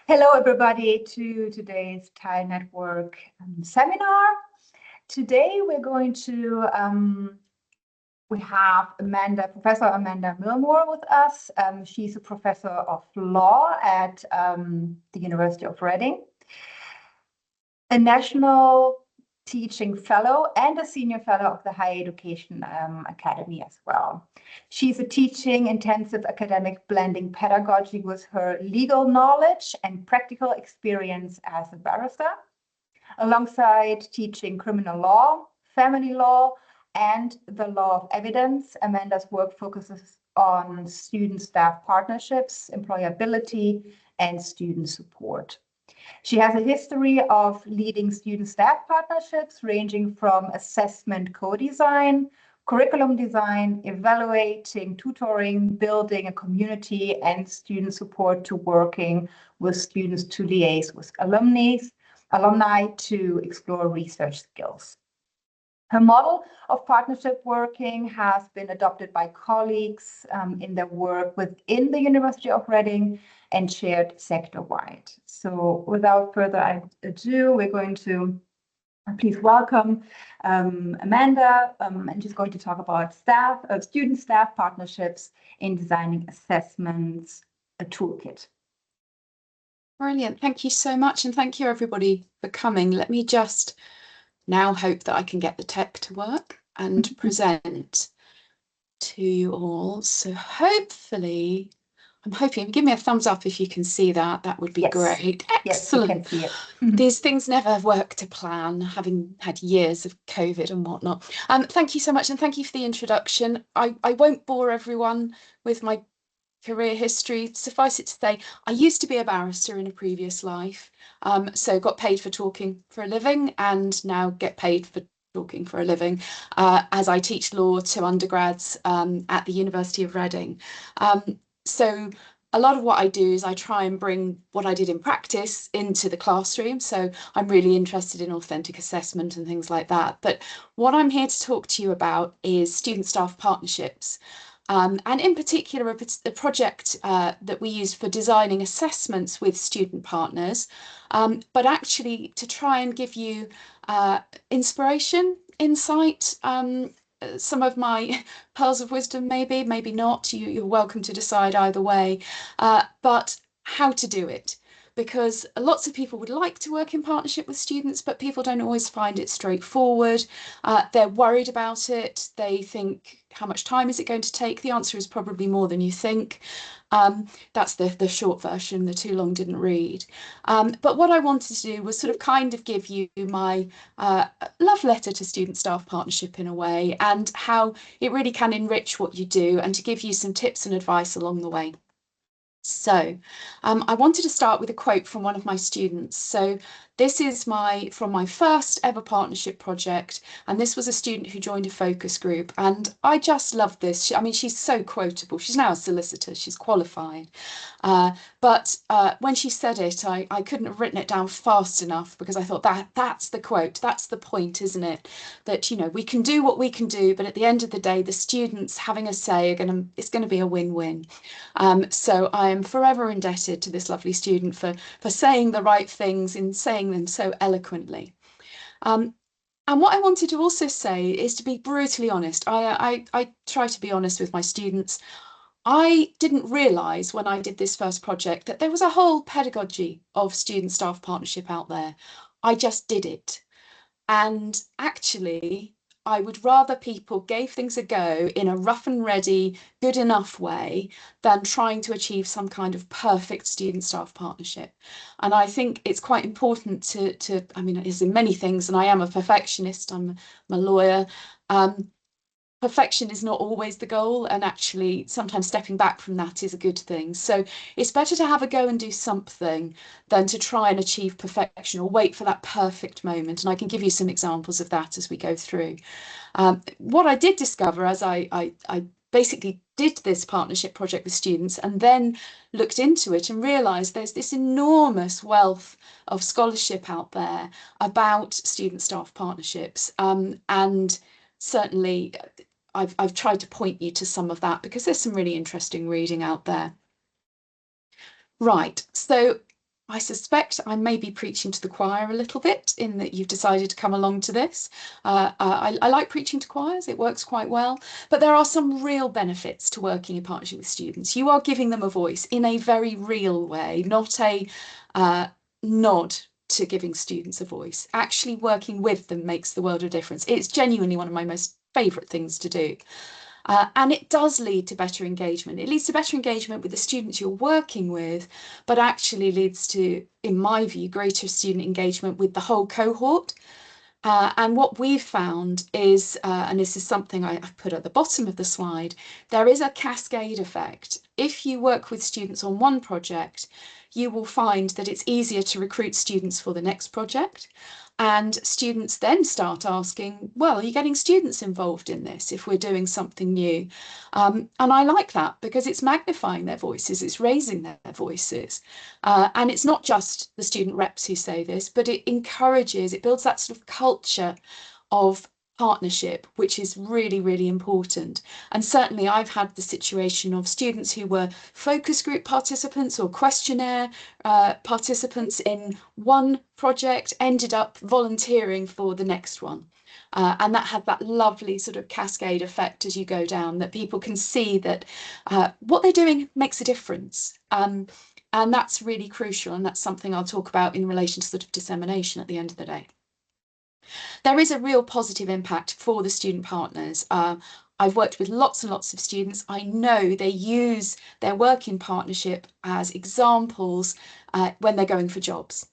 Hello, everybody, to today's Tile Network seminar. Today, we're going to, we have Professor Amanda Millmore with us. She's a professor of law at the University of Reading, a national teaching fellow and a senior fellow of the Higher Education Academy as well. She's a teaching intensive academic blending pedagogy with her legal knowledge and practical experience as a barrister, alongside teaching criminal law, family law, and the law of evidence. Amanda's work focuses on student-staff partnerships, employability, and student support. She has a history of leading student-staff partnerships ranging from assessment co-design, curriculum design, evaluating, tutoring, building a community and student support, to working with students to liaise with alumni to explore research skills. Her model of partnership working has been adopted by colleagues in their work within the University of Reading and shared sector-wide. So without further ado, we're going to please welcome Amanda, and she's going to talk about student-staff partnerships in designing assessments, a toolkit. Brilliant. Thank you so much. And thank you, everybody, for coming. Let me just now hope that I can get the tech to work and present to you all. So hopefully, I'm hoping, give me a thumbs up if you can see that. That would be great. Excellent. Yes, you can see it. These things never work to plan, having had years of COVID and whatnot. Thank you so much. And thank you for the introduction. I won't bore everyone with my career history. Suffice it to say, I used to be a barrister in a previous life, so got paid for talking for a living, and now get paid for talking for a living as I teach law to undergrads at the University of Reading. So a lot of what I do is I try and bring what I did in practice into the classroom. So I'm really interested in authentic assessment and things like that. But what I'm here to talk to you about is student-staff partnerships. And in particular, a project that we use for designing assessments with student partners, but actually to try and give you inspiration, insight, some of my pearls of wisdom, maybe not. You're welcome to decide either way, but how to do it. Because lots of people would like to work in partnership with students, but people don't always find it straightforward. They're worried about it. They think, how much time is it going to take? The answer is probably more than you think. That's the short version. The too long didn't read. But what I wanted to do was sort of kind of give you my love letter to student-staff partnership in a way, and how it really can enrich what you do, and to give you some tips and advice along the way. So I wanted to start with a quote from one of my students. So this is from my first ever partnership project, and this was a student who joined a focus group, and I just love this. I mean, she's so quotable. She's now a solicitor, she's qualified, but when she said it, I couldn't have written it down fast enough, because I thought that's the quote, that's the point, isn't it? That, you know, we can do what we can do, but at the end of the day, the students having a say it's going to be a win-win. So I am forever indebted to this lovely student for saying the right things and saying them so eloquently. And what I wanted to also say is to be brutally honest. I try to be honest with my students. I didn't realise when I did this first project that there was a whole pedagogy of student-staff partnership out there. I just did it. And actually, I would rather people gave things a go in a rough and ready, good enough way than trying to achieve some kind of perfect student-staff partnership. And I think it's quite important to I mean, as in many things, and I am a perfectionist, I'm a lawyer, perfection is not always the goal, and actually sometimes stepping back from that is a good thing. So it's better to have a go and do something than to try and achieve perfection or wait for that perfect moment. And I can give you some examples of that as we go through. What I did discover as I basically did this partnership project with students and then looked into it and realised there's this enormous wealth of scholarship out there about student-staff partnerships, and certainly I've tried to point you to some of that, because there's some really interesting reading out there. Right, so I suspect I may be preaching to the choir a little bit in that you've decided to come along to this. I like preaching to choirs, it works quite well, but there are some real benefits to working in partnership with students. You are giving them a voice in a very real way, not a nod to giving students a voice. Actually working with them makes the world of difference. It's genuinely one of my most favourite things to do. And it does lead to better engagement. It leads to better engagement with the students you're working with, but actually leads to, in my view, greater student engagement with the whole cohort. And what we've found is, and this is something I've put at the bottom of the slide, there is a cascade effect. If you work with students on one project, you will find that it's easier to recruit students for the next project. And students then start asking, well, are you getting students involved in this if we're doing something new? And I like that because it's magnifying their voices, it's raising their voices. And it's not just the student reps who say this, but it encourages, it builds that sort of culture of partnership, which is really, really important. And certainly I've had the situation of students who were focus group participants or questionnaire participants in one project ended up volunteering for the next one. And that had that lovely sort of cascade effect as you go down, that people can see that what they're doing makes a difference. And that's really crucial. And that's something I'll talk about in relation to sort of dissemination at the end of the day. There is a real positive impact for the student partners. I've worked with lots and lots of students. I know they use their work in partnership as examples when they're going for jobs.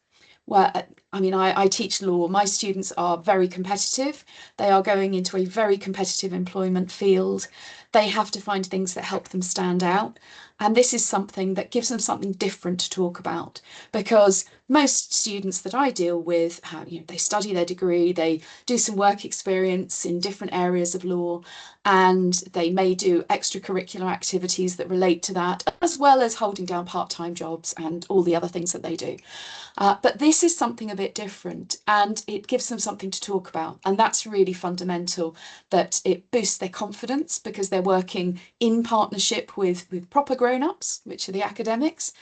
Well, I mean, I teach law. My students are very competitive. They are going into a very competitive employment field. They have to find things that help them stand out. And this is something that gives them something different to talk about, because most students that I deal with, they study their degree, they do some work experience in different areas of law, and they may do extracurricular activities that relate to that, as well as holding down part-time jobs and all the other things that they do. But this is something a bit different, and it gives them something to talk about. And that's really fundamental, that it boosts their confidence because they're working in partnership with proper grown-ups, which are the academics.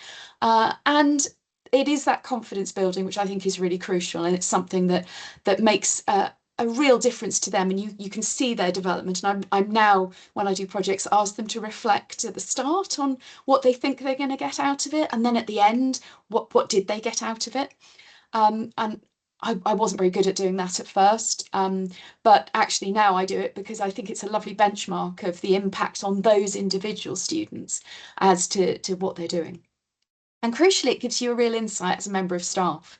And it is that confidence building, which I think is really crucial. And it's something that makes a real difference to them, and you can see their development. And I'm now, when I do projects, ask them to reflect at the start on what they think they're going to get out of it, and then at the end, what did they get out of it? And I wasn't very good at doing that at first, but actually now I do it because I think it's a lovely benchmark of the impact on those individual students as to what they're doing. And crucially, it gives you a real insight as a member of staff,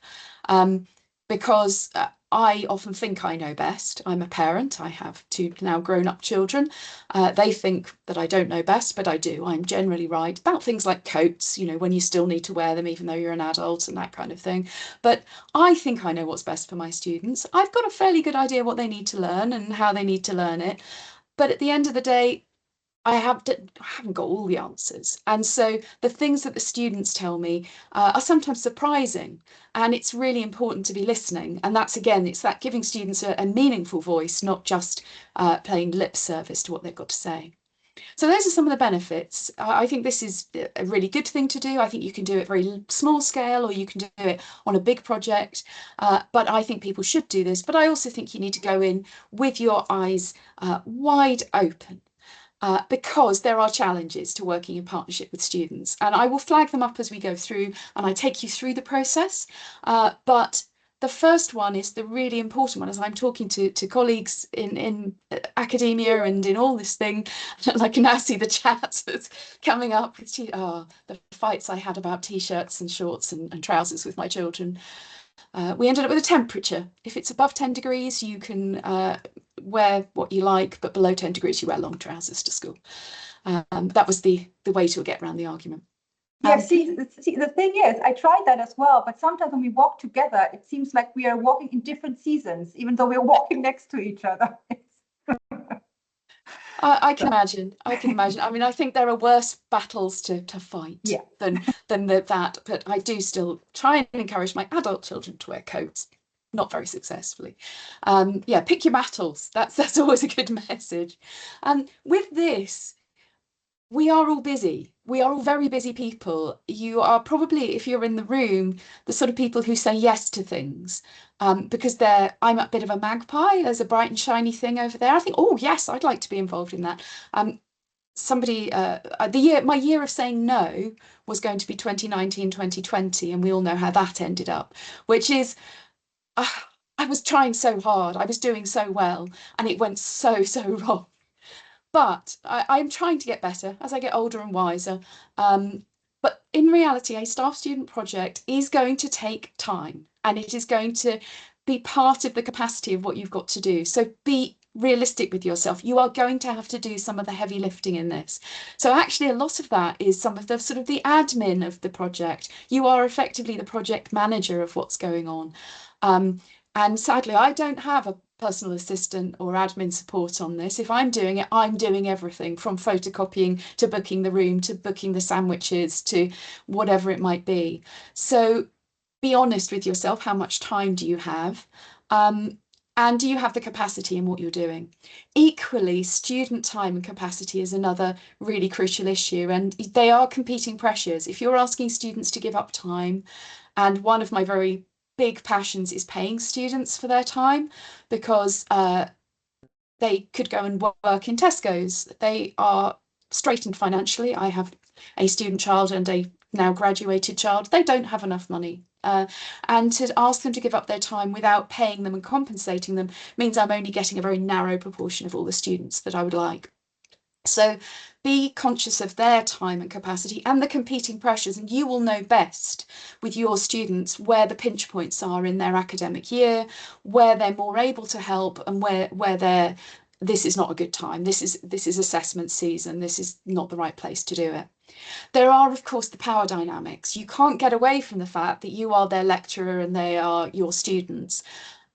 because I often think I know best. I'm a parent. I have two now grown-up children. They think that I don't know best, but I do. I'm generally right about things like coats, when you still need to wear them, even though you're an adult and that kind of thing. But I think I know what's best for my students. I've got a fairly good idea what they need to learn and how they need to learn it. But at the end of the day, I haven't got all the answers. And so the things that the students tell me are sometimes surprising. And it's really important to be listening. And that's, again, it's that giving students a meaningful voice, not just paying lip service to what they've got to say. So those are some of the benefits. I think this is a really good thing to do. I think you can do it very small scale, or you can do it on a big project. But I think people should do this. But I also think you need to go in with your eyes wide open. Because there are challenges to working in partnership with students, and I will flag them up as we go through, and I take you through the process. But the first one is the really important one, as I'm talking to colleagues in academia and in all this thing, and I can now see the chat that's coming up with the fights I had about t-shirts and shorts and trousers with my children. We ended up with a temperature. If it's above 10 degrees, you can wear what you like, but below 10 degrees, you wear long trousers to school. That was the way to get around the argument. Yeah, see, the thing is, I tried that as well, but sometimes when we walk together, it seems like we are walking in different seasons, even though we're walking next to each other. I can imagine. I can imagine. I mean, I think there are worse battles to fight than that, but I do still try and encourage my adult children to wear coats, not very successfully. Yeah, pick your battles. That's always a good message. And with this, we are all busy. we are all very busy people. You are probably, if you're in the room, the sort of people who say yes to things because I'm a bit of a magpie. There's a bright and shiny thing over there. I think, oh yes, I'd like to be involved in that. My year of saying no was going to be 2019, 2020, and we all know how that ended up, which is I was trying so hard, I was doing so well, and it went so wrong. But I'm trying to get better as I get older and wiser. But in reality, a staff student project is going to take time, and it is going to be part of the capacity of what you've got to do. So be realistic with yourself. You are going to have to do some of the heavy lifting in this. So actually, a lot of that is some of the sort of the admin of the project. You are effectively the project manager of what's going on. And sadly, I don't have a personal assistant or admin support on this. If I'm doing it, I'm doing everything from photocopying to booking the room to booking the sandwiches to whatever it might be. So be honest with yourself. How much time do you have? And do you have the capacity in what you're doing? Equally, student time and capacity is another really crucial issue, and they are competing pressures. If you're asking students to give up time, and one of my very big passions is paying students for their time, because they could go and work in Tesco's. They are straitened financially. I have a student child and a now graduated child. They don't have enough money. And to ask them to give up their time without paying them and compensating them means I'm only getting a very narrow proportion of all the students that I would like. So be conscious of their time and capacity and the competing pressures, and you will know best with your students where the pinch points are in their academic year, where they're more able to help, and where this is not a good time. This is assessment season. This is not the right place to do it. There are, of course, the power dynamics. You can't get away from the fact that you are their lecturer and they are your students.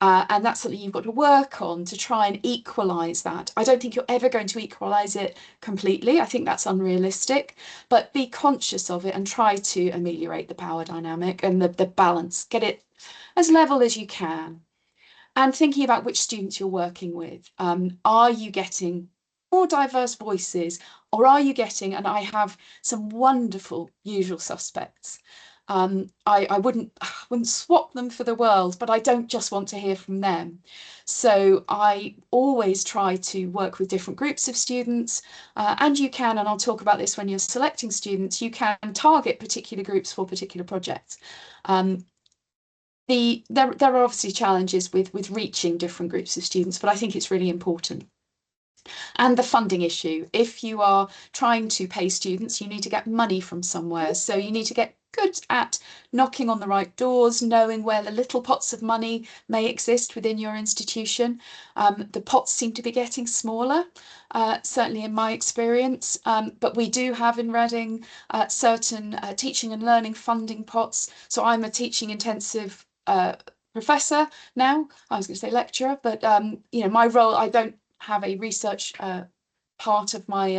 And that's something you've got to work on to try and equalise that. I don't think you're ever going to equalise it completely. I think that's unrealistic, but be conscious of it and try to ameliorate the power dynamic and the balance. Get it as level as you can. And thinking about which students you're working with. Are you getting more diverse voices, or are you getting, and I have some wonderful usual suspects. I wouldn't swap them for the world, but I don't just want to hear from them. So I always try to work with different groups of students, and you can, and I'll talk about this when you're selecting students, you can target particular groups for particular projects. There are obviously challenges with reaching different groups of students, but I think it's really important. And the funding issue. If you are trying to pay students, you need to get money from somewhere. So you need to get good at knocking on the right doors, knowing where the little pots of money may exist within your institution. The pots seem to be getting smaller, certainly in my experience, but we do have in Reading certain teaching and learning funding pots. So I'm a teaching intensive professor now. I was going to say lecturer, but my role, I don't have a research part of my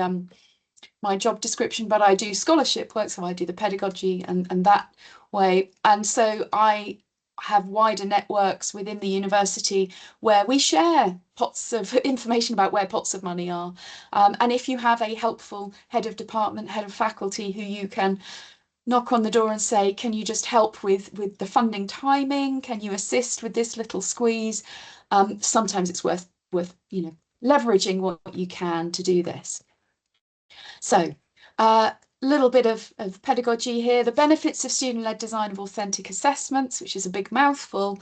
my job description, but I do scholarship work, so I do the pedagogy and that way. And so I have wider networks within the university where we share pots of information about where pots of money are. And if you have a helpful head of department, head of faculty who you can knock on the door and say, can you just help with the funding timing? Can you assist with this little squeeze? Sometimes it's worth leveraging what you can to do this. So a little bit of pedagogy here. The benefits of student-led design of authentic assessments, which is a big mouthful.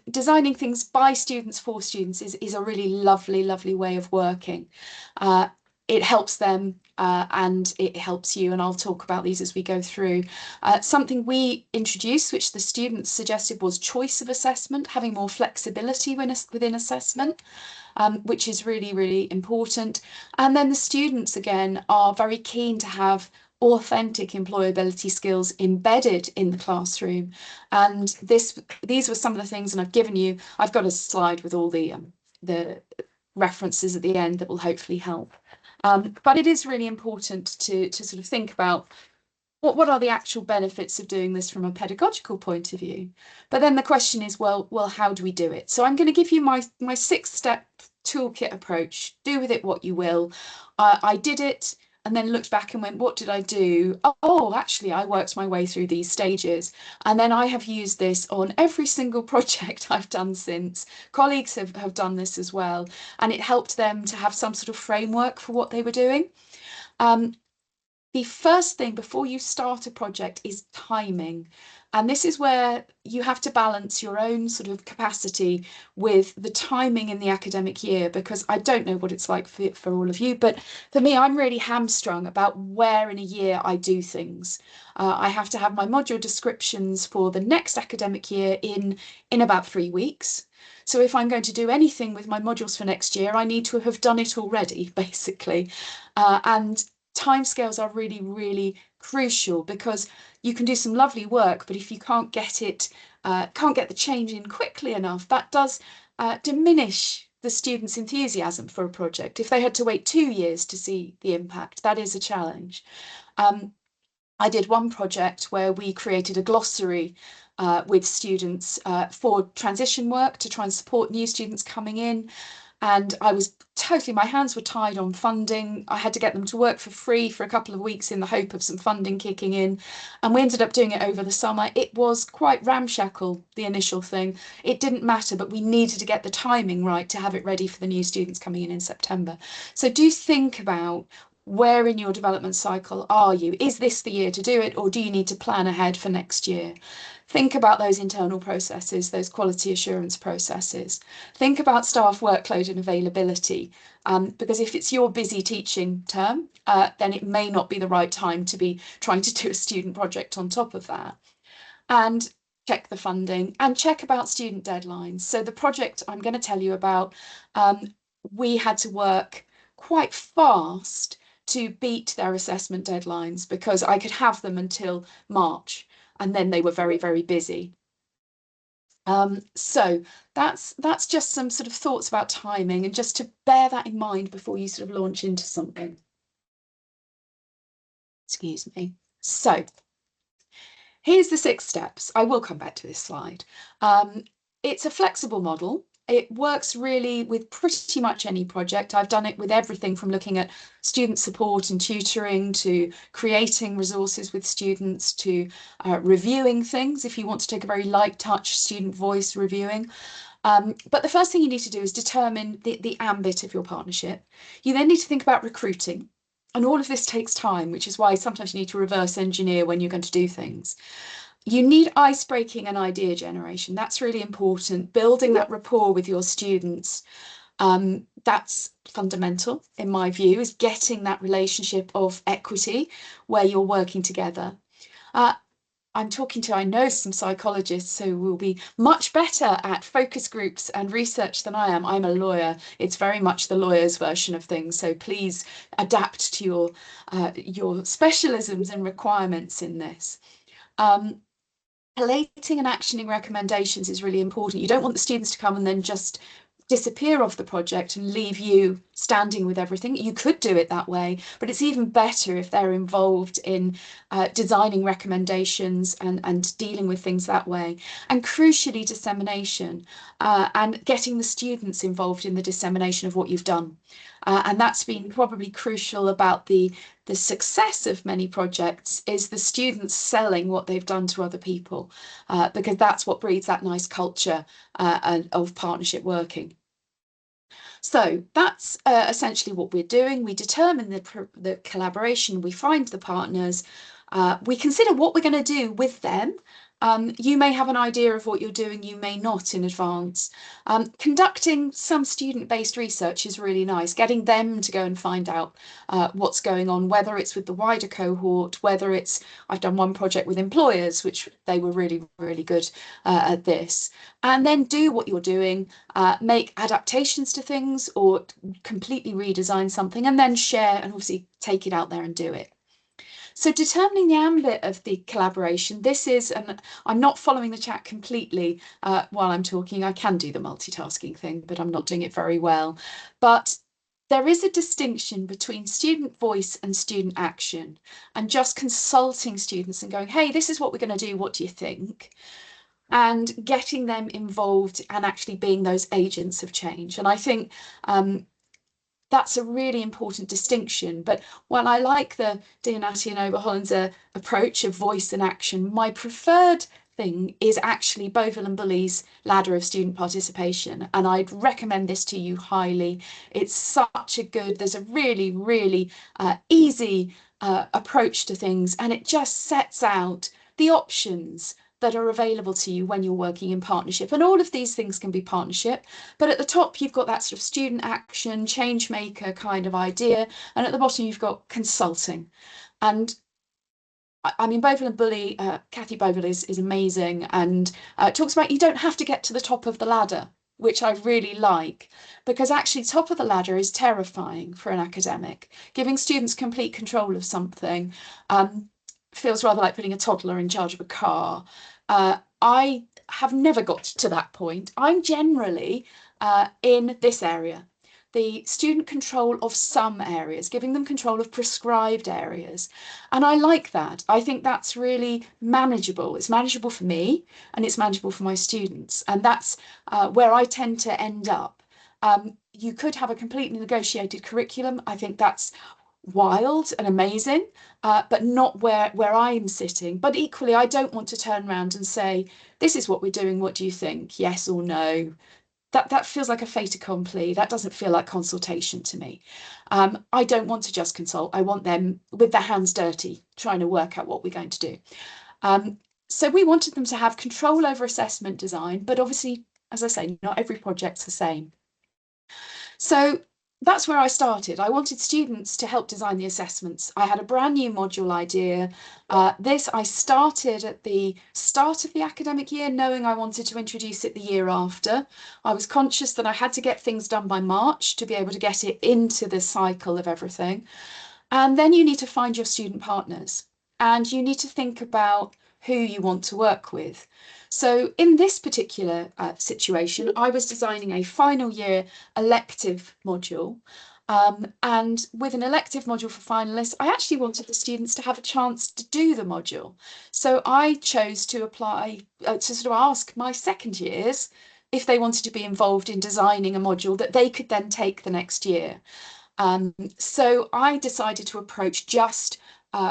Designing things by students for students is a really lovely way of working. It helps them and it helps you, and I'll talk about these as we go through. Something we introduced, which the students suggested, was choice of assessment, having more flexibility within assessment, which is really important. And then the students, again, are very keen to have authentic employability skills embedded in the classroom. And these were some of the things, and I've got a slide with all the references at the end that will hopefully help. But it is really important to sort of think about what are the actual benefits of doing this from a pedagogical point of view. But then the question is, well, how do we do it? So I'm going to give you my 6-step toolkit approach. Do with it what you will. I did it and then looked back and went, what did I do? Oh, actually, I worked my way through these stages. And then I have used this on every single project I've done since. Colleagues have done this as well. And it helped them to have some sort of framework for what they were doing. The first thing before you start a project is timing. And this is where you have to balance your own sort of capacity with the timing in the academic year, because I don't know what it's like for all of you, but for me, I'm really hamstrung about where in a year I do things. I have to have my module descriptions for the next academic year in about 3 weeks. So if I'm going to do anything with my modules for next year, I need to have done it already, basically. And timescales are really, really crucial, because you can do some lovely work, but if you can't get the change in quickly enough, that does diminish the students' enthusiasm for a project. If they had to wait 2 years to see the impact, that is a challenge. I did one project where we created a glossary with students for transition work to try and support new students coming in. And I was totally, my hands were tied on funding. I had to get them to work for free for a couple of weeks in the hope of some funding kicking in. And we ended up doing it over the summer. It was quite ramshackle, the initial thing. It didn't matter, but we needed to get the timing right to have it ready for the new students coming in September. So do think about, where in your development cycle are you? Is this the year to do it, or do you need to plan ahead for next year? Think about those internal processes, those quality assurance processes. Think about staff workload and availability, because if it's your busy teaching term, then it may not be the right time to be trying to do a student project on top of that. And check the funding and check about student deadlines. So the project I'm going to tell you about, we had to work quite fast to beat their assessment deadlines, because I could have them until March, and then they were very, very busy. So that's just some sort of thoughts about timing, and just to bear that in mind before you sort of launch into something. Excuse me. So here's the 6 steps. I will come back to this slide. It's a flexible model. It works really with pretty much any project. I've done it with everything from looking at student support and tutoring, to creating resources with students, to reviewing things if you want to take a very light touch student voice reviewing. But the first thing you need to do is determine the ambit of your partnership. You then need to think about recruiting. And all of this takes time, which is why sometimes you need to reverse engineer when you're going to do things. You need ice breaking and idea generation. That's really important. Building that rapport with your students. That's fundamental, in my view, is getting that relationship of equity where you're working together. I know some psychologists who will be much better at focus groups and research than I am. I'm a lawyer. It's very much the lawyer's version of things. So please adapt to your specialisms and requirements in this. Collating and actioning recommendations is really important. You don't want the students to come and then just disappear off the project and leave you standing with everything. You could do it that way, but it's even better if they're involved in designing recommendations and dealing with things that way. And crucially, dissemination and getting the students involved in the dissemination of what you've done. And that's been probably crucial about the success of many projects, is the students selling what they've done to other people, because that's what breeds that nice culture of partnership working. So that's essentially what we're doing. We determine the collaboration, we find the partners, we consider what we're going to do with them. You may have an idea of what you're doing, you may not in advance. Conducting some student-based research is really nice, getting them to go and find out what's going on, whether it's with the wider cohort, whether it's, I've done one project with employers, which they were really, really good at this. And then do what you're doing, make adaptations to things or completely redesign something, and then share and obviously take it out there and do it. So determining the ambit of the collaboration, this is, and I'm not following the chat completely while I'm talking. I can do the multitasking thing, but I'm not doing it very well. But there is a distinction between student voice and student action, and just consulting students and going, hey, this is what we're going to do, what do you think? And getting them involved and actually being those agents of change. And I think that's a really important distinction. But while I like the Dianati and Oberhollen's approach of voice and action, my preferred thing is actually Bovell and Bully's ladder of student participation. And I'd recommend this to you highly. It's such a good, there's a really, really easy approach to things, and it just sets out the options that are available to you when you're working in partnership. And all of these things can be partnership, but at the top you've got that sort of student action, change maker kind of idea, and at the bottom you've got consulting. And I mean, Bovell and Bully, Kathy Bovell is amazing, and talks about you don't have to get to the top of the ladder, which I really like, because actually top of the ladder is terrifying for an academic. Giving students complete control of something feels rather like putting a toddler in charge of a car. I have never got to that point. I'm generally in this area, the student control of some areas, giving them control of prescribed areas. And I like that. I think that's really manageable. It's manageable for me and it's manageable for my students. And that's where I tend to end up. You could have a completely negotiated curriculum. I think that's wild and amazing, but not where I'm sitting. But equally, I don't want to turn around and say, this is what we're doing. What do you think? Yes or no? That feels like a fait accompli. That doesn't feel like consultation to me. I don't want to just consult. I want them with their hands dirty, trying to work out what we're going to do. So we wanted them to have control over assessment design, but obviously, as I say, not every project's the same. So that's where I started. I wanted students to help design the assessments. I had a brand new module idea. I started at the start of the academic year, knowing I wanted to introduce it the year after. I was conscious that I had to get things done by March to be able to get it into the cycle of everything. And then you need to find your student partners, and you need to think about who you want to work with. So in this particular situation, I was designing a final year elective module. And with an elective module for finalists, I actually wanted the students to have a chance to do the module. So I chose to apply, to sort of ask my second years if they wanted to be involved in designing a module that they could then take the next year. So I decided to approach just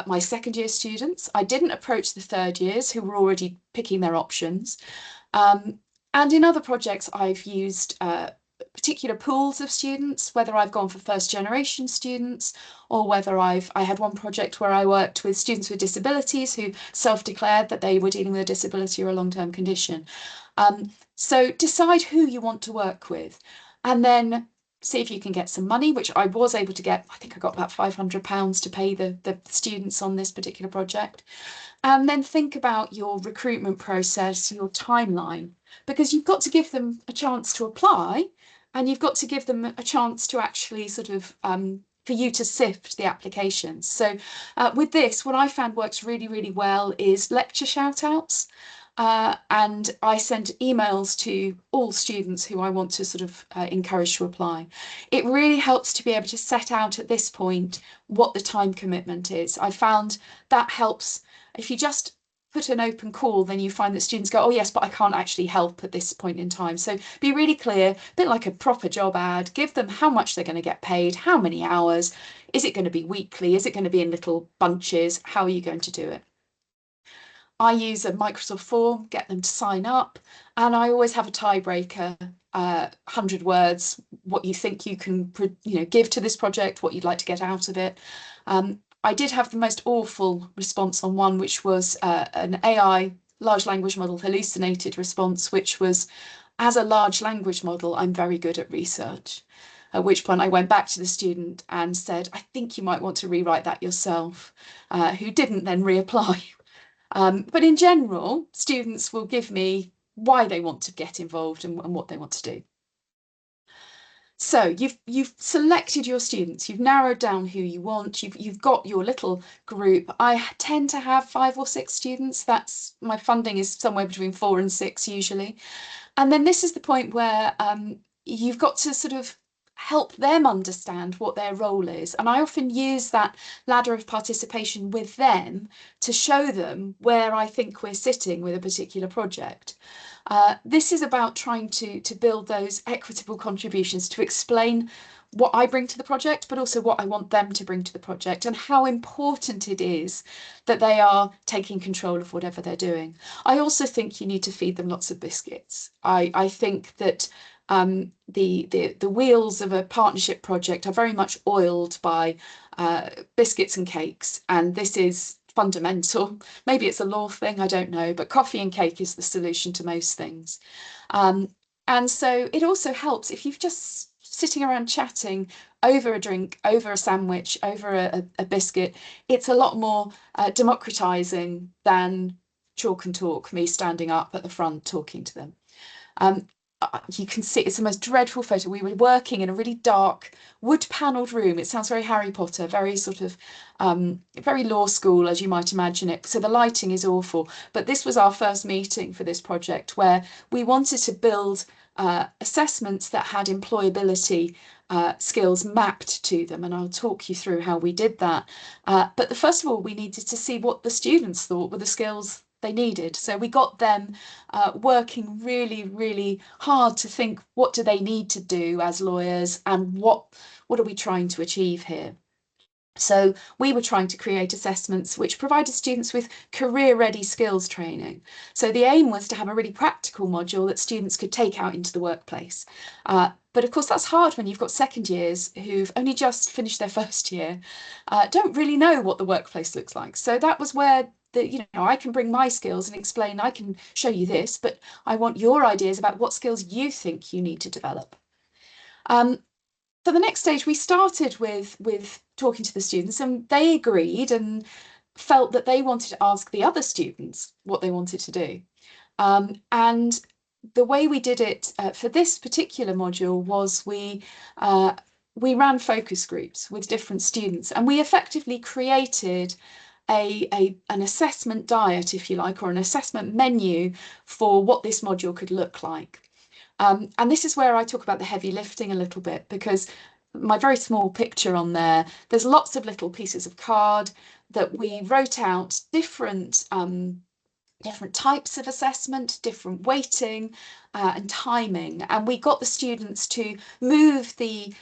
my second year students. I didn't approach the third years who were already picking their options. And in other projects, I've used particular pools of students, whether I've gone for first generation students or whether I had one project where I worked with students with disabilities who self-declared that they were dealing with a disability or a long-term condition. So decide who you want to work with, and then see if you can get some money, which I was able to get. I think I got about £500 to pay the students on this particular project. And then think about your recruitment process, your timeline, because you've got to give them a chance to apply, and you've got to give them a chance to actually sort of for you to sift the applications. So with this, what I found works really, really well is lecture shout outs. And I send emails to all students who I want to sort of encourage to apply. It really helps to be able to set out at this point what the time commitment is. I found that helps. If you just put an open call, then you find that students go, oh yes, but I can't actually help at this point in time. So be really clear, a bit like a proper job ad, give them how much they're going to get paid, how many hours, is it going to be weekly, is it going to be in little bunches, how are you going to do it? I use a Microsoft form, get them to sign up, and I always have a tiebreaker, 100 words, what you think you can give to this project, what you'd like to get out of it. I did have the most awful response on one, which was an AI large language model hallucinated response, which was, as a large language model, I'm very good at research. At which point I went back to the student and said, I think you might want to rewrite that yourself, who didn't then reapply. But in general, students will give me why they want to get involved and what they want to do. So you've selected your students, you've narrowed down who you want, you've got your little group. I tend to have 5 or 6 students. That's my funding is somewhere between 4 and 6 usually. And then this is the point where you've got to sort of help them understand what their role is. And I often use that ladder of participation with them to show them where I think we're sitting with a particular project. This is about trying to build those equitable contributions, to explain what I bring to the project, but also what I want them to bring to the project, and how important it is that they are taking control of whatever they're doing. I also think you need to feed them lots of biscuits. I think that the wheels of a partnership project are very much oiled by biscuits and cakes, and this is fundamental. Maybe it's a law thing, I don't know, but coffee and cake is the solution to most things. And so it also helps if you've just sitting around chatting over a drink, over a sandwich, over a biscuit. It's a lot more democratizing than chalk and talk, me standing up at the front talking to them. You can see it's the most dreadful photo. We were working in a really dark wood panelled room. It sounds very Harry Potter, very sort of very law school, as you might imagine it. So the lighting is awful. But this was our first meeting for this project, where we wanted to build assessments that had employability skills mapped to them. And I'll talk you through how we did that. But first of all, we needed to see what the students thought were the skills they needed. So we got them working really, really hard to think, what do they need to do as lawyers, and what are we trying to achieve here? So we were trying to create assessments which provided students with career-ready skills training. So the aim was to have a really practical module that students could take out into the workplace. But of course, that's hard when you've got second years who've only just finished their first year, don't really know what the workplace looks like. So that was where I can bring my skills and explain, I can show you this, but I want your ideas about what skills you think you need to develop. So the next stage, we started with talking to the students, and they agreed and felt that they wanted to ask the other students what they wanted to do. And the way we did it for this particular module was we ran focus groups with different students, and we effectively created an assessment diet, if you like, or an assessment menu for what this module could look like. And this is where I talk about the heavy lifting a little bit, because my very small picture on there's lots of little pieces of card that we wrote out different types of assessment, different weighting and timing. And we got the students to move the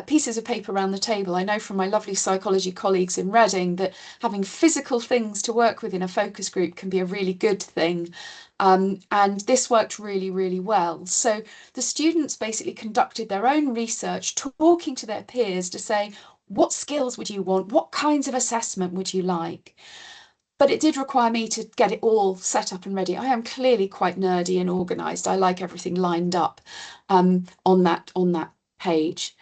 pieces of paper around the table. I know from my lovely psychology colleagues in Reading that having physical things to work with in a focus group can be a really good thing. And this worked really, really well. So the students basically conducted their own research, talking to their peers to say, what skills would you want? What kinds of assessment would you like? But it did require me to get it all set up and ready. I am clearly quite nerdy and organised. I like everything lined up on that page.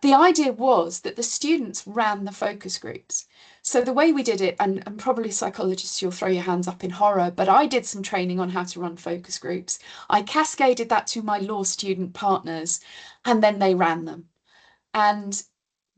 The idea was that the students ran the focus groups. So the way we did it, and probably psychologists, you'll throw your hands up in horror, but I did some training on how to run focus groups. I cascaded that to my law student partners, and then they ran them. And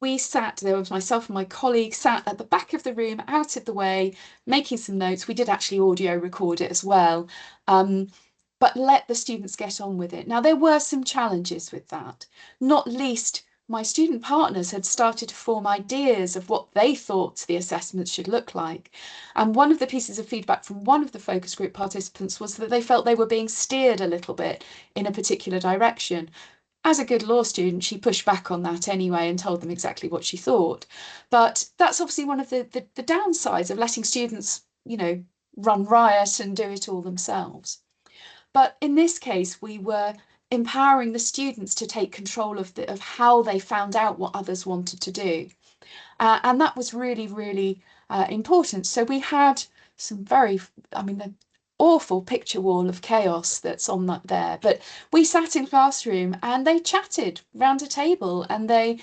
we sat, there was myself and my colleague sat at the back of the room, out of the way, making some notes. We did actually audio record it as well, but let the students get on with it. Now, there were some challenges with that, not least my student partners had started to form ideas of what they thought the assessments should look like. And one of the pieces of feedback from one of the focus group participants was that they felt they were being steered a little bit in a particular direction. As a good law student, she pushed back on that anyway and told them exactly what she thought. But that's obviously one of the downsides of letting students, run riot and do it all themselves. But in this case, we were empowering the students to take control of how they found out what others wanted to do. And that was really, really important. So we had some the awful picture wall of chaos that's on that there, but we sat in classroom and they chatted round a table, and they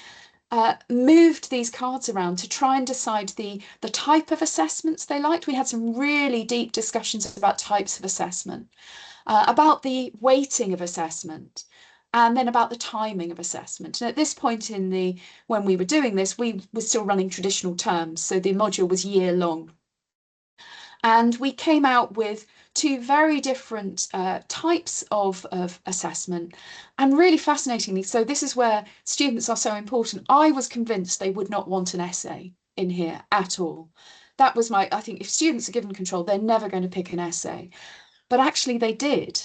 moved these cards around to try and decide the type of assessments they liked. We had some really deep discussions about types of assessment, about the weighting of assessment, and then about the timing of assessment. And at this point when we were doing this, we were still running traditional terms, so the module was year long. And we came out with two very different types of assessment, and really fascinatingly, so this is where students are so important. I was convinced they would not want an essay in here at all. That was I think if students are given control, they're never going to pick an essay. But actually they did.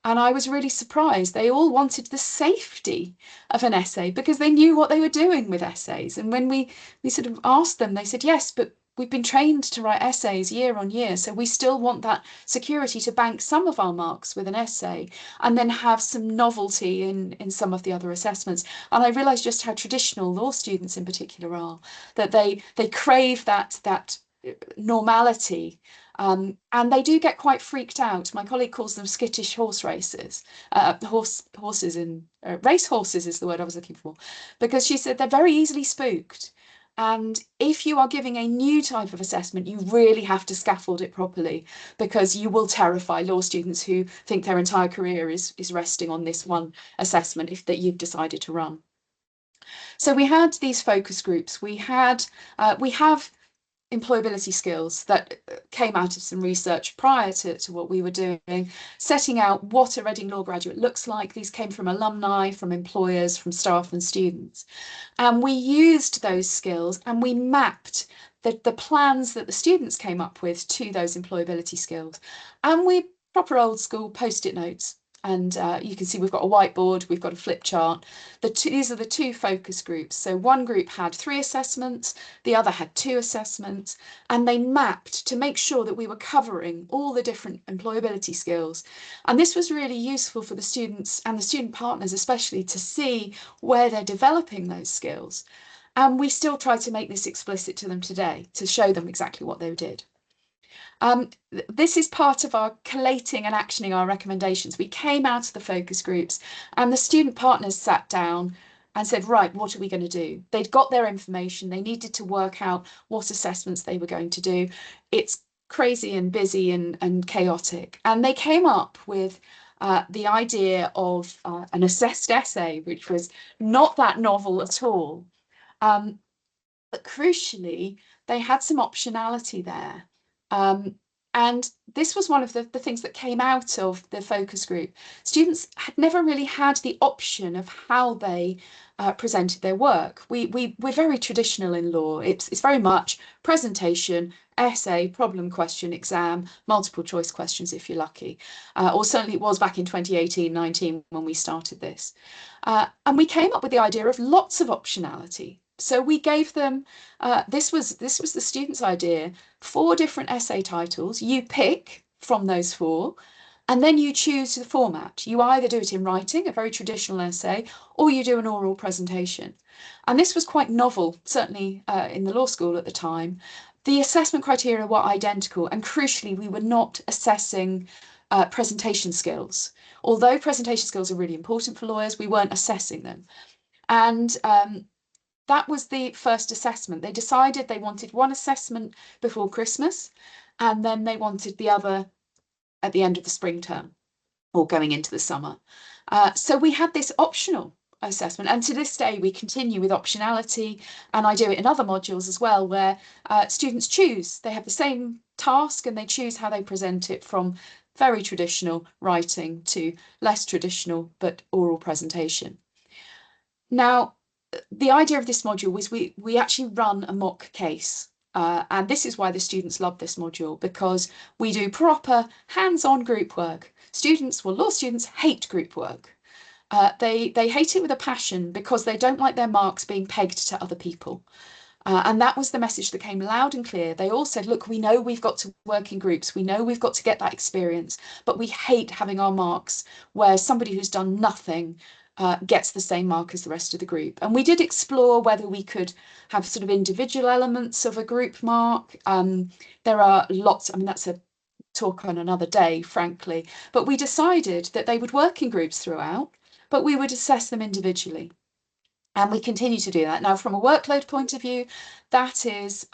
And I was really surprised. They all wanted the safety of an essay because they knew what they were doing with essays. And when we sort of asked them, they said, yes, but we've been trained to write essays year on year. So we still want that security to bank some of our marks with an essay and then have some novelty in some of the other assessments. And I realized just how traditional law students in particular are, that they crave that normality. And they do get quite freaked out. My colleague calls them skittish horse races. Horses in race horses is the word I was looking for, because she said they're very easily spooked. And if you are giving a new type of assessment, you really have to scaffold it properly, because you will terrify law students who think their entire career is resting on this one assessment that you've decided to run. So we had these focus groups. We have employability skills that came out of some research prior to what we were doing, setting out what a Reading Law graduate looks like. These came from alumni, from employers, from staff and students. And we used those skills and we mapped the plans that the students came up with to those employability skills. And we proper old school post-it notes. And you can see we've got a whiteboard, we've got a flip chart. These are the two focus groups. So one group had 3 assessments, the other had 2 assessments, and they mapped to make sure that we were covering all the different employability skills. And this was really useful for the students and the student partners, especially, to see where they're developing those skills. And we still try to make this explicit to them today, to show them exactly what they did. This is part of our collating and actioning our recommendations. We came out of the focus groups and the student partners sat down and said, right, what are we going to do? They'd got their information. They needed to work out what assessments they were going to do. It's crazy and busy and chaotic. And they came up with the idea of an assessed essay, which was not that novel at all. But crucially, they had some optionality there. And this was one of the things that came out of the focus group. Students had never really had the option of how they presented their work. We're very traditional in law. It's very much presentation, essay, problem, question, exam, multiple choice questions if you're lucky. Or certainly it was back in 2018-19 when we started this. And we came up with the idea of lots of optionality. So we gave them, this was the students' idea, 4 different essay titles. You pick from those 4, and then you choose the format. You either do it in writing, a very traditional essay, or you do an oral presentation. And this was quite novel, certainly in the law school at the time. The assessment criteria were identical, and crucially, we were not assessing presentation skills. Although presentation skills are really important for lawyers, we weren't assessing them. And that was the first assessment. They decided they wanted one assessment before Christmas, and then they wanted the other at the end of the spring term or going into the summer. So we had this optional assessment, and to this day we continue with optionality, and I do it in other modules as well, where students choose. They have the same task and they choose how they present it, from very traditional writing to less traditional but oral presentation. Now, the idea of this module was we actually run a mock case. And this is why the students love this module, because we do proper hands-on group work. Law students hate group work. They hate it with a passion because they don't like their marks being pegged to other people. And that was the message that came loud and clear. They all said, look, we know we've got to work in groups. We know we've got to get that experience, but we hate having our marks where somebody who's done nothing gets the same mark as the rest of the group. And we did explore whether we could have sort of individual elements of a group mark. There are lots, I mean, that's a talk on another day, frankly, but we decided that they would work in groups throughout, but we would assess them individually. And we continue to do that. Now, from a workload point of view, that is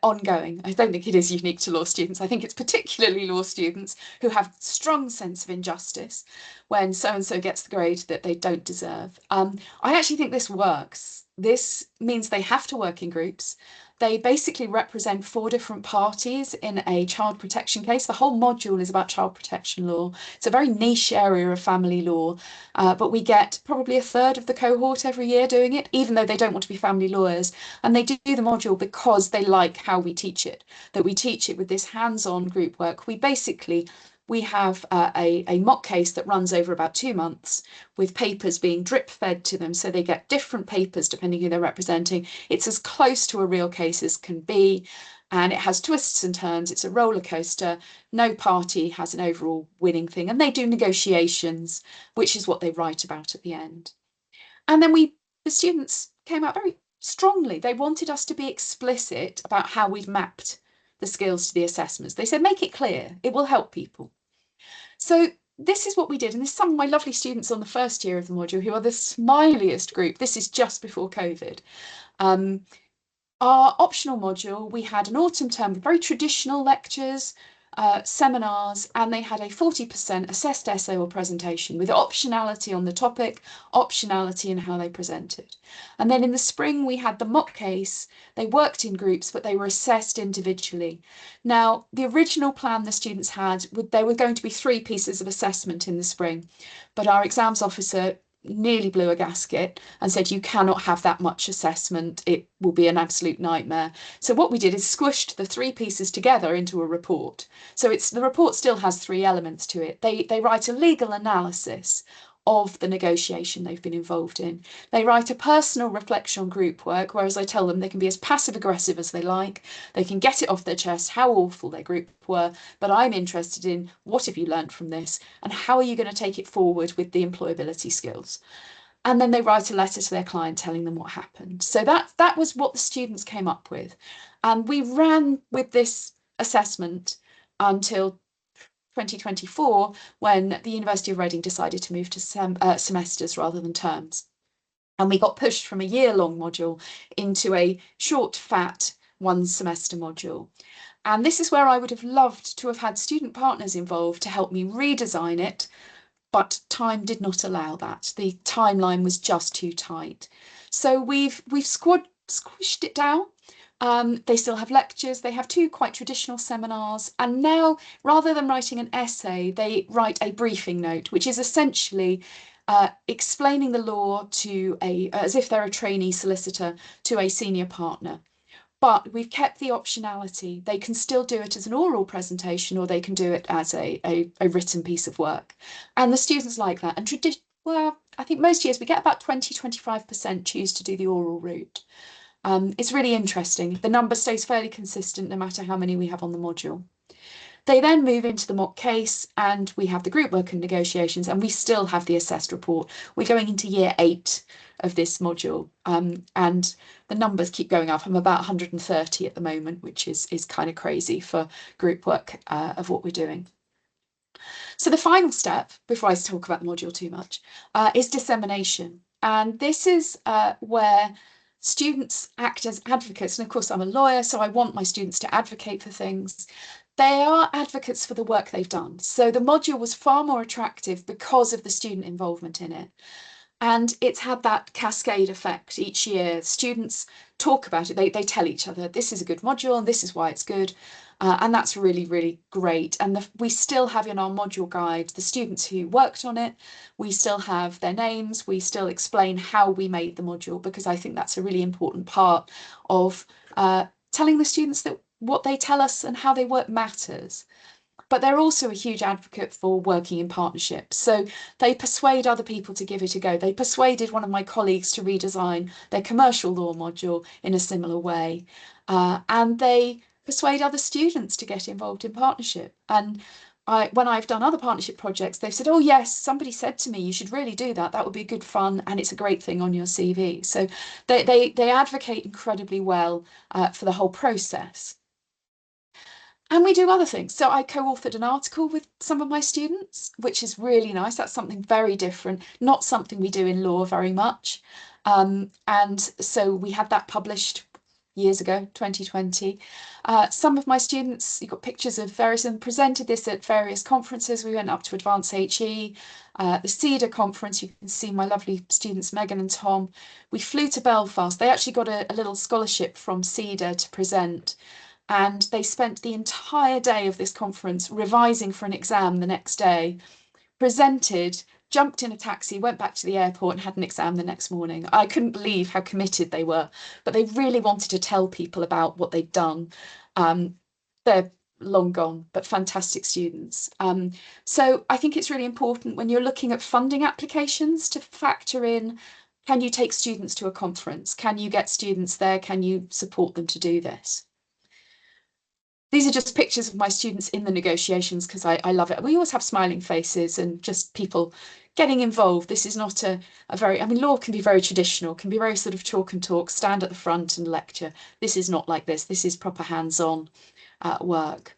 ongoing. I don't think it is unique to law students. I think it's particularly law students who have strong sense of injustice when so-and-so gets the grade that they don't deserve. I actually think this works. This means they have to work in groups. They basically represent 4 different parties in a child protection case. The whole module is about child protection law. It's a very niche area of family law, but we get probably 1/3 of the cohort every year doing it, even though they don't want to be family lawyers. And they do the module because they like how we teach it, that we teach it with this hands-on group work. We basically we have a mock case that runs over about 2 months with papers being drip fed to them. So they get different papers depending who they're representing. It's as close to a real case as can be. And it has twists and turns. It's a roller coaster. No party has an overall winning thing. And they do negotiations, which is what they write about at the end. And then the students came out very strongly. They wanted us to be explicit about how we've mapped the skills to the assessments. They said, make it clear. It will help people. So this is what we did. And this is some of my lovely students on the first year of the module who are the smiliest group. This is just before COVID. Our optional module, we had an autumn term with very traditional lectures, seminars, and they had a 40% assessed essay or presentation with optionality on the topic, optionality in how they presented. And then in the spring, we had the mock case. They worked in groups, but they were assessed individually. Now, the original plan the students had, there were going to be 3 pieces of assessment in the spring, but our exams officer nearly blew a gasket and said, you cannot have that much assessment. It will be an absolute nightmare. So what we did is squished the 3 pieces together into a report. So the report still has 3 elements to it. They write a legal analysis of the negotiation they've been involved in. They write a personal reflection on group work, whereas I tell them they can be as passive aggressive as they like. They can get it off their chest how awful their group were, but I'm interested in what have you learned from this and how are you going to take it forward with the employability skills. And then they write a letter to their client telling them what happened. So that was what the students came up with. And we ran with this assessment until 2024, when the University of Reading decided to move to semesters rather than terms. And we got pushed from a year-long module into a short, fat 1 semester module. And this is where I would have loved to have had student partners involved to help me redesign it, but time did not allow that. The timeline was just too tight. So we've squished it down. They still have lectures, they have 2 quite traditional seminars, and now rather than writing an essay, they write a briefing note, which is essentially explaining the law to as if they're a trainee solicitor to a senior partner. But we've kept the optionality. They can still do it as an oral presentation, or they can do it as a written piece of work. And the students like that. And well, I think most years we get about 20–25% choose to do the oral route. It's really interesting. The number stays fairly consistent no matter how many we have on the module. They then move into the mock case and we have the group work and negotiations, and we still have the assessed report. We're going into year 8 of this module, and the numbers keep going up. I'm about 130 at the moment, which is kind of crazy for group work of what we're doing. So the final step, before I talk about the module too much, is dissemination. And this is where students act as advocates. And of course, I'm a lawyer, so I want my students to advocate for things. They are advocates for the work they've done. So the module was far more attractive because of the student involvement in it. And it's had that cascade effect each year. Students talk about it. They tell each other, this is a good module and this is why it's good. And that's really, really great. And we still have in our module guide the students who worked on it. We still have their names. We still explain how we made the module, because I think that's a really important part of telling the students that what they tell us and how they work matters. But they're also a huge advocate for working in partnerships. So they persuade other people to give it a go. They persuaded one of my colleagues to redesign their commercial law module in a similar way. And they persuade other students to get involved in partnership. And when I've done other partnership projects, they've said, oh yes, somebody said to me, you should really do that. That would be good fun. And it's a great thing on your CV. So they advocate incredibly well for the whole process. And we do other things. So I co-authored an article with some of my students, which is really nice. That's something very different, not something we do in law very much. And so we had that published years ago, 2020. Some of my students, you got pictures of various, and presented this at various conferences. We went up to Advanced HE, the CEDA conference. You can see my lovely students, Megan and Tom. We flew to Belfast. They actually got a little scholarship from CEDA to present. And they spent the entire day of this conference revising for an exam the next day, presented, jumped in a taxi, went back to the airport and had an exam the next morning. I couldn't believe how committed they were, but they really wanted to tell people about what they'd done. They're long gone, but fantastic students. So I think it's really important when you're looking at funding applications to factor in, can you take students to a conference? Can you get students there? Can you support them to do this? These are just pictures of my students in the negotiations because I love it. We always have smiling faces and just people getting involved. This is not a very, I mean, law can be very traditional, can be very sort of chalk and talk, stand at the front and lecture. This is not like this. This is proper hands-on work.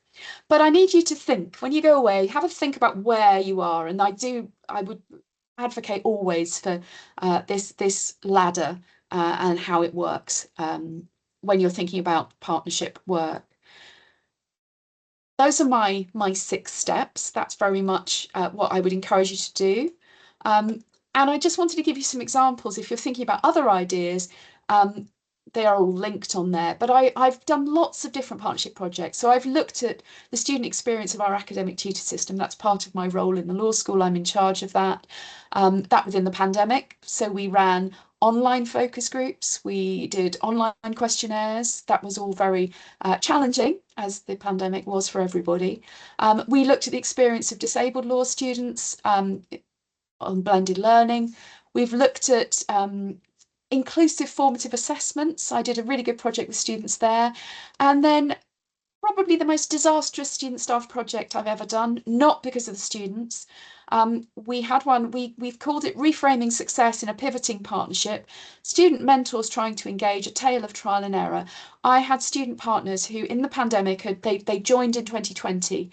But I need you to think, when you go away, have a think about where you are. And I would advocate always for this ladder and how it works when you're thinking about partnership work. Those are my 6 steps. That's very much what I would encourage you to do. And I just wanted to give you some examples. If you're thinking about other ideas, they are all linked on there. But I've done lots of different partnership projects. So I've looked at the student experience of our academic tutor system. That's part of my role in the law school. I'm in charge of that. That within the pandemic. So we ran online focus groups, we did online questionnaires. That was all very challenging, as the pandemic was for everybody. We looked at the experience of disabled law students on blended learning. We've looked at inclusive formative assessments. I did a really good project with students there. And then probably the most disastrous student staff project I've ever done, not because of the students. We had one, we've called it Reframing Success in a Pivoting Partnership, student mentors trying to engage, a tale of trial and error. I had student partners who in the pandemic, they joined in 2020,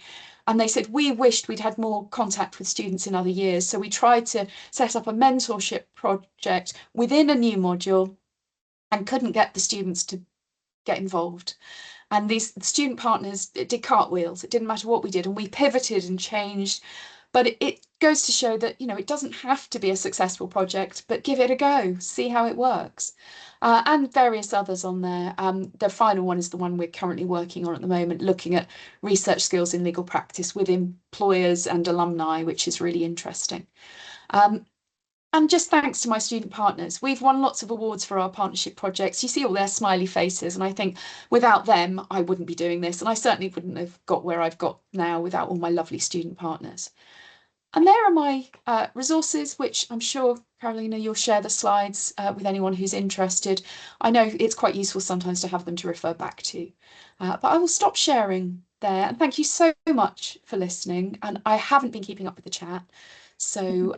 and they said, we wished we'd had more contact with students in other years. So we tried to set up a mentorship project within a new module and couldn't get the students to get involved. And these student partners did cartwheels. It didn't matter what we did, and we pivoted and changed. But it goes to show that, you know, it doesn't have to be a successful project, but give it a go, see how it works. And various others on there. The final one is the one we're currently working on at the moment, looking at research skills in legal practice with employers and alumni, which is really interesting. And just thanks to my student partners, we've won lots of awards for our partnership projects. You see all their smiley faces, and I think without them, I wouldn't be doing this. And I certainly wouldn't have got where I've got now without all my lovely student partners. And there are my resources, which I'm sure, Carolina, you'll share the slides with anyone who's interested. I know it's quite useful sometimes to have them to refer back to. But I will stop sharing there. And thank you so much for listening. And I haven't been keeping up with the chat. So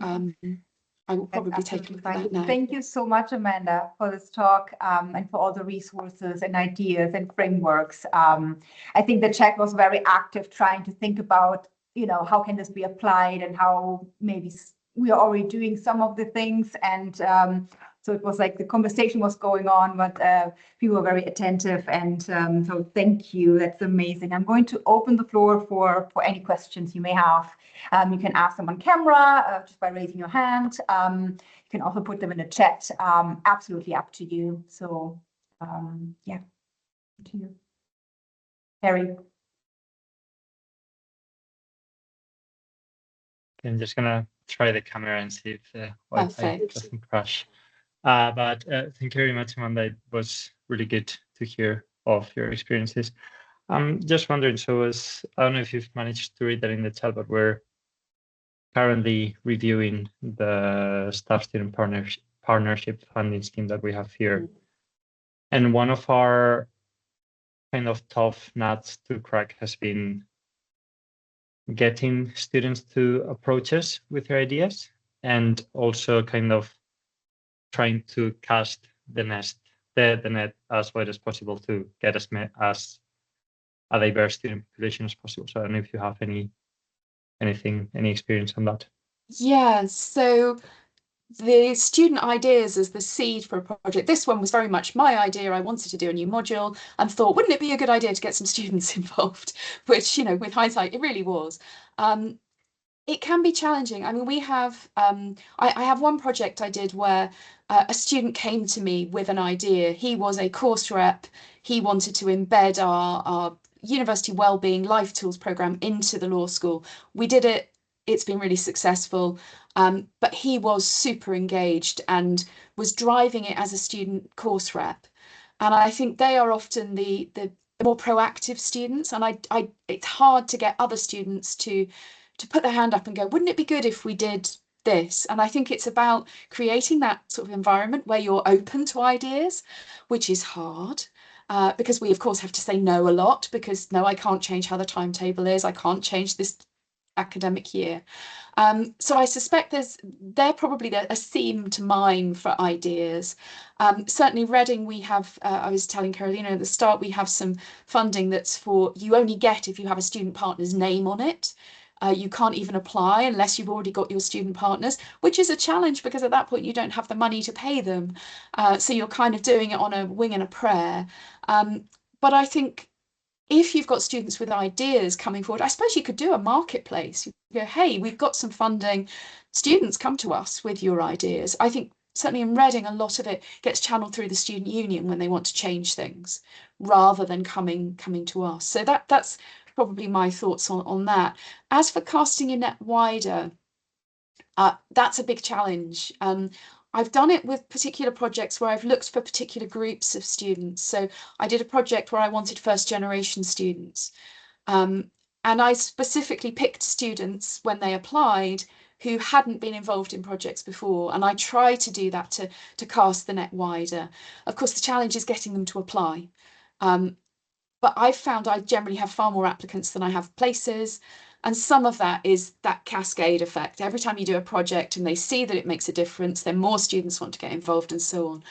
I will probably take a look at that now. Thank you so much, Amanda, for this talk and for all the resources and ideas and frameworks. I think the chat was very active, trying to think about, you know, how can this be applied and how maybe we are already doing some of the things. And so it was like the conversation was going on, but people were very attentive. And so thank you. That's amazing. I'm going to open the floor for any questions you may have. You can ask them on camera just by raising your hand. You can also put them in the chat. Absolutely up to you. So yeah, to you. Harry. I'm just gonna try the camera and see if the Wi-Fi doesn't crash. But thank you very much, Amanda. It was really good to hear of your experiences. I'm just wondering, so I don't know if you've managed to read that in the chat, but we're currently reviewing the staff-student partnership funding scheme that we have here. And one of our kind of tough nuts to crack has been getting students to approach us with their ideas, and also kind of trying to cast the net as wide as possible to get as a diverse student population as possible. So I don't know if you have any experience on that. Yeah, so the student ideas as the seed for a project. This one was very much my idea. I wanted to do a new module and thought, wouldn't it be a good idea to get some students involved? Which, you know, with hindsight, it really was. It can be challenging. I mean, we have, I have one project I did where a student came to me with an idea. He was a course rep. He wanted to embed our university wellbeing life tools program into the law school. We did it. It's been really successful. But he was super engaged and was driving it as a student course rep. And I think they are often the more proactive students, and it's hard to get other students to put their hand up and go, wouldn't it be good if we did this? And I think it's about creating that sort of environment where you're open to ideas, which is hard. Because we, of course, have to say no a lot, because no, I can't change how the timetable is. I can't change this academic year. So I suspect they're probably a theme to mine for ideas. Certainly Reading, we have, I was telling Carolina at the start, we have some funding that's for, you only get if you have a student partner's name on it. You can't even apply unless you've already got your student partners, which is a challenge because at that point you don't have the money to pay them. So you're kind of doing it on a wing and a prayer. But I think if you've got students with ideas coming forward, I suppose you could do a marketplace. You go, hey, we've got some funding. Students, come to us with your ideas. I think certainly in Reading, a lot of it gets channeled through the student union when they want to change things rather than coming to us. So that's probably my thoughts on that. As for casting your net wider, that's a big challenge. I've done it with particular projects where I've looked for particular groups of students. So I did a project where I wanted first generation students. And I specifically picked students when they applied who hadn't been involved in projects before. And I try to do that to cast the net wider. Of course, the challenge is getting them to apply. But I've found I generally have far more applicants than I have places. And some of that is that cascade effect. Every time you do a project and they see that it makes a difference, then more students want to get involved and so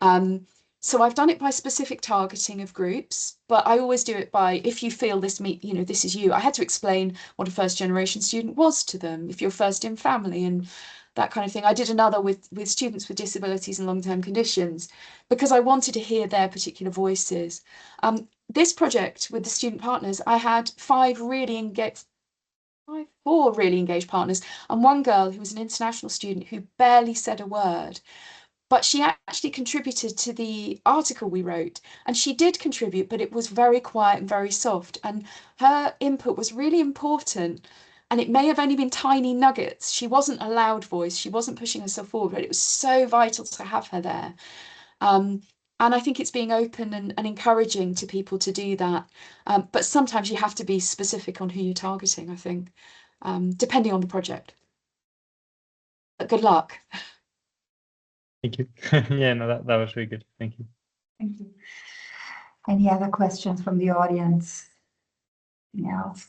on. So I've done it by specific targeting of groups, but I always do it by, if you feel this this is you. I had to explain what a first generation student was to them, if you're first in family and that kind of thing. I did another with students with disabilities and long-term conditions because I wanted to hear their particular voices. This project with the student partners, I had four really engaged partners, and one girl who was an international student who barely said a word, but she actually contributed to the article we wrote, and she did contribute, but it was very quiet and very soft, and her input was really important. And it may have only been tiny nuggets. She wasn't a loud voice, she wasn't pushing herself forward, but it was so vital to have her there. And I think it's being open and encouraging to people to do that. But sometimes you have to be specific on who you're targeting, I think, depending on the project. But good luck. Thank you. Yeah, no, that was really good. Thank you. Thank you. Any other questions from the audience? Anything else?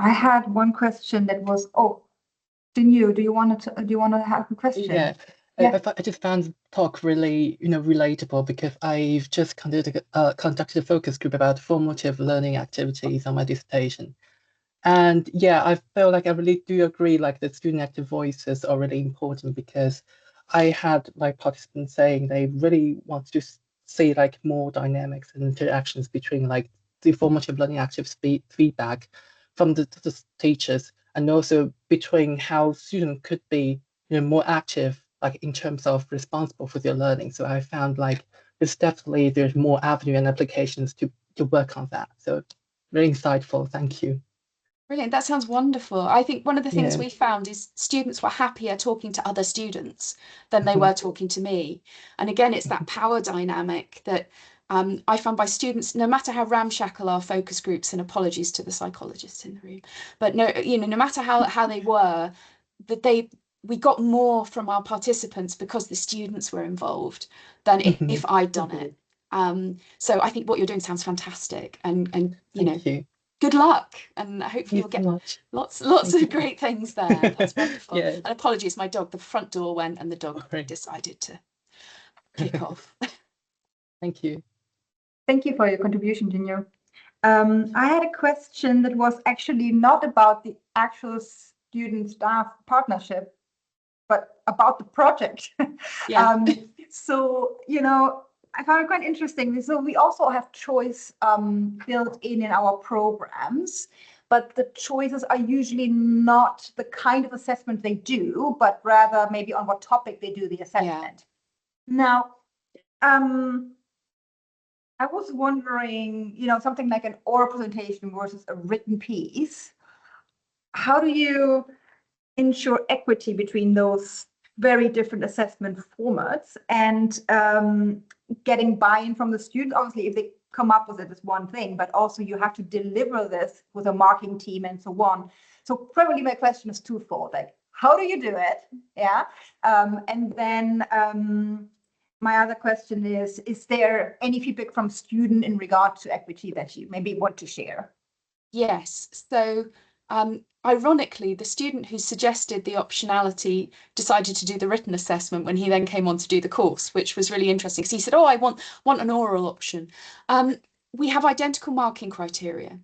I had one question that was, do you want to have a question? Yeah. I just found the talk really, relatable because I've just conducted a focus group about formative learning activities on my dissertation. And yeah, I feel like I really do agree, like the student active voices are really important because I had like participants saying they really want to see like more dynamics and interactions between like the formative learning active feedback from the teachers, and also between how students could be more active, like in terms of responsible for their learning. So I found like there's more avenue and applications to work on that. So very insightful. Thank you. Brilliant. That sounds wonderful. I think one of the things we found is students were happier talking to other students than they were talking to me. And again, it's that power dynamic that I found by students, no matter how ramshackle our focus groups, and apologies to the psychologists in the room, but no matter how they were, that we got more from our participants because the students were involved than if I'd done it. So I think what you're doing sounds fantastic, and Thank you. Good luck, and hopefully you'll get lots of great things there. That's wonderful. Yeah. And apologies, my dog, the front door went and the dog decided to kick off. Thank you. Thank you for your contribution, Jinyo. I had a question that was actually not about the actual student-staff partnership, but about the project. Yeah. So, I found it quite interesting. So we also have choice built in our programs, but the choices are usually not the kind of assessment they do, but rather maybe on what topic they do the assessment. Yeah. Now, I was wondering, something like an oral presentation versus a written piece. How do you ensure equity between those very different assessment formats, and getting buy-in from the student. Obviously, if they come up with it is one thing, but also you have to deliver this with a marketing team and so on. So probably my question is twofold, like, how do you do it? Yeah. And then my other question is there any feedback from student in regard to equity that you maybe want to share? Yes. So ironically, the student who suggested the optionality decided to do the written assessment when he then came on to do the course, which was really interesting. So he said, oh, I want an oral option. We have identical marking criteria,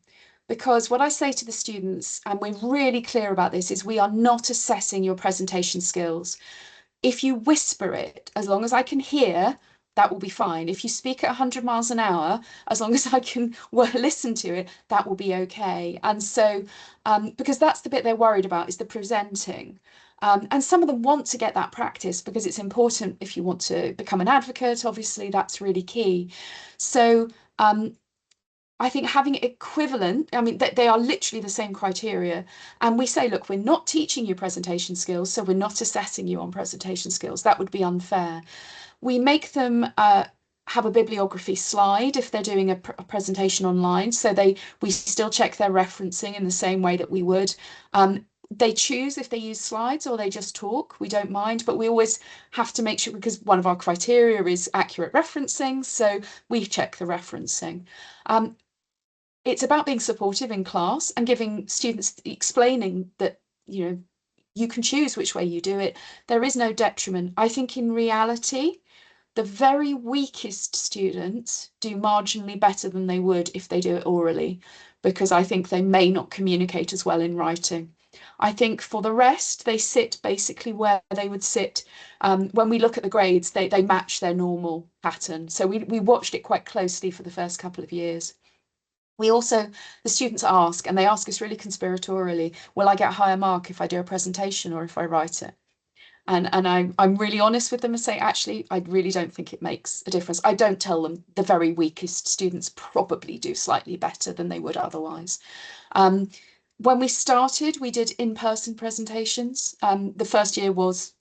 because what I say to the students, and we're really clear about this, is we are not assessing your presentation skills. If you whisper it, as long as I can hear, that will be fine. If you speak at 100 miles an hour, as long as I can listen to it, that will be okay. And so, because that's the bit they're worried about, is the presenting. And some of them want to get that practice because it's important if you want to become an advocate. Obviously, that's really key. So I think having equivalent, I mean, they are literally the same criteria. And we say, look, we're not teaching you presentation skills, so we're not assessing you on presentation skills. That would be unfair. We make them have a bibliography slide if they're doing a presentation online. So we still check their referencing in the same way that we would. They choose if they use slides or they just talk. We don't mind, but we always have to make sure, because one of our criteria is accurate referencing. So we check the referencing. It's about being supportive in class and giving students, explaining that, you know, you can choose which way you do it. There is no detriment. I think in reality, the very weakest students do marginally better than they would if they do it orally, because I think they may not communicate as well in writing. I think for the rest, they sit basically where they would sit. When we look at the grades, they match their normal pattern. So we watched it quite closely for the first couple of years. We also, the students ask, and they ask us really conspiratorially, will I get a higher mark if I do a presentation or if I write it? And I'm really honest with them and say, actually, I really don't think it makes a difference. I don't tell them the very weakest students probably do slightly better than they would otherwise. When we started, we did in-person presentations. The first year was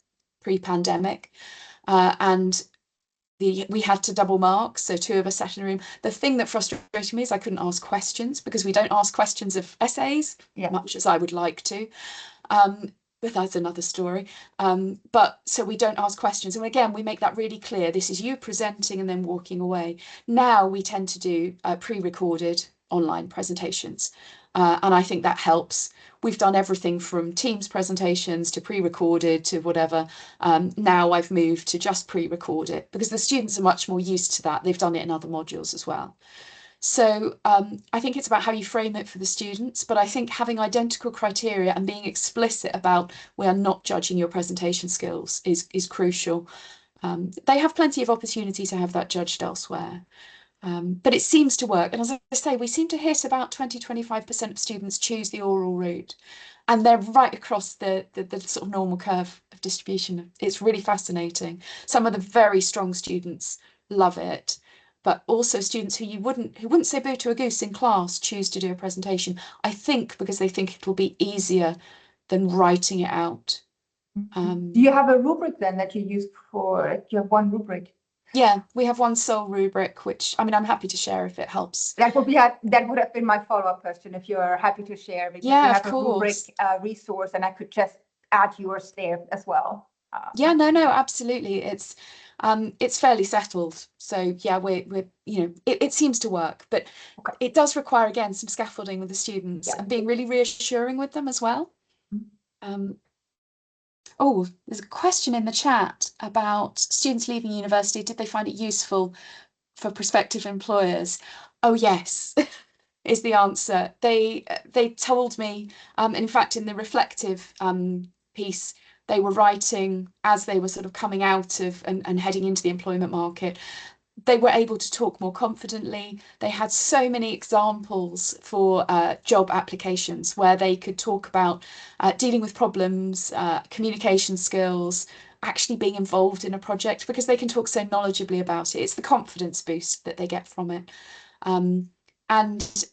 pre-pandemic, and we had to double mark, so 2 of us sat in a room. The thing that frustrated me is I couldn't ask questions, because we don't ask questions of essays, much as I would like to. But that's another story. But so we don't ask questions. And again, we make that really clear. This is you presenting and then walking away. Now we tend to do pre-recorded online presentations. And I think that helps. We've done everything from Teams presentations to pre-recorded to whatever. Now I've moved to just pre-recorded because the students are much more used to that. They've done it in other modules as well. So I think it's about how you frame it for the students, but I think having identical criteria and being explicit about we are not judging your presentation skills is crucial. They have plenty of opportunity to have that judged elsewhere. But it seems to work. And as I say, we seem to hit about 20–25% of students choose the oral route. And they're right across the sort of normal curve of distribution. It's really fascinating. Some of the very strong students love it, but also students who wouldn't say boo to a goose in class choose to do a presentation, I think because they think it'll be easier than writing it out. Do you have a rubric then that you use for, you have one rubric? Yeah, we have one sole rubric, which, I mean, I'm happy to share if it helps. That would have been my follow-up question, if you're happy to share, because yeah, you have a rubric resource and I could just add yours there as well. Yeah, no, absolutely. It's fairly settled. So yeah, we're you know, it seems to work, but it does require, again, some scaffolding with the students and being really reassuring with them as well. Oh, there's a question in the chat about students leaving university. Did they find it useful for prospective employers? Oh, yes, is the answer. They told me, in fact, in the reflective piece, they were writing as they were sort of coming out of and heading into the employment market. They were able to talk more confidently. They had so many examples for job applications where they could talk about dealing with problems, communication skills, actually being involved in a project, because they can talk so knowledgeably about it. It's the confidence boost that they get from it. And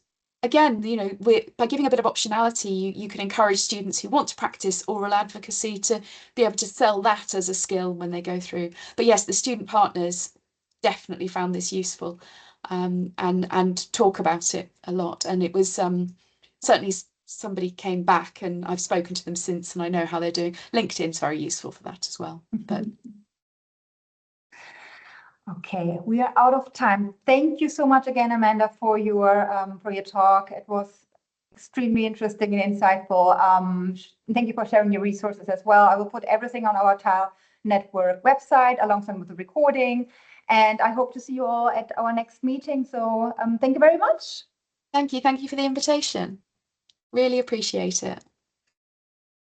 again, you know, by giving a bit of optionality, you can encourage students who want to practice oral advocacy to be able to sell that as a skill when they go through. But yes, the student partners definitely found this useful, and talk about it a lot. And it was certainly somebody came back, and I've spoken to them since, and I know how they're doing. LinkedIn's very useful for that as well. But okay, we are out of time. Thank you so much again, Amanda, for your talk. It was extremely interesting and insightful. Thank you for sharing your resources as well. I will put everything on our Tile Network website alongside with the recording, and I hope to see you all at our next meeting. So thank you very much. thank you for the invitation. Really appreciate it.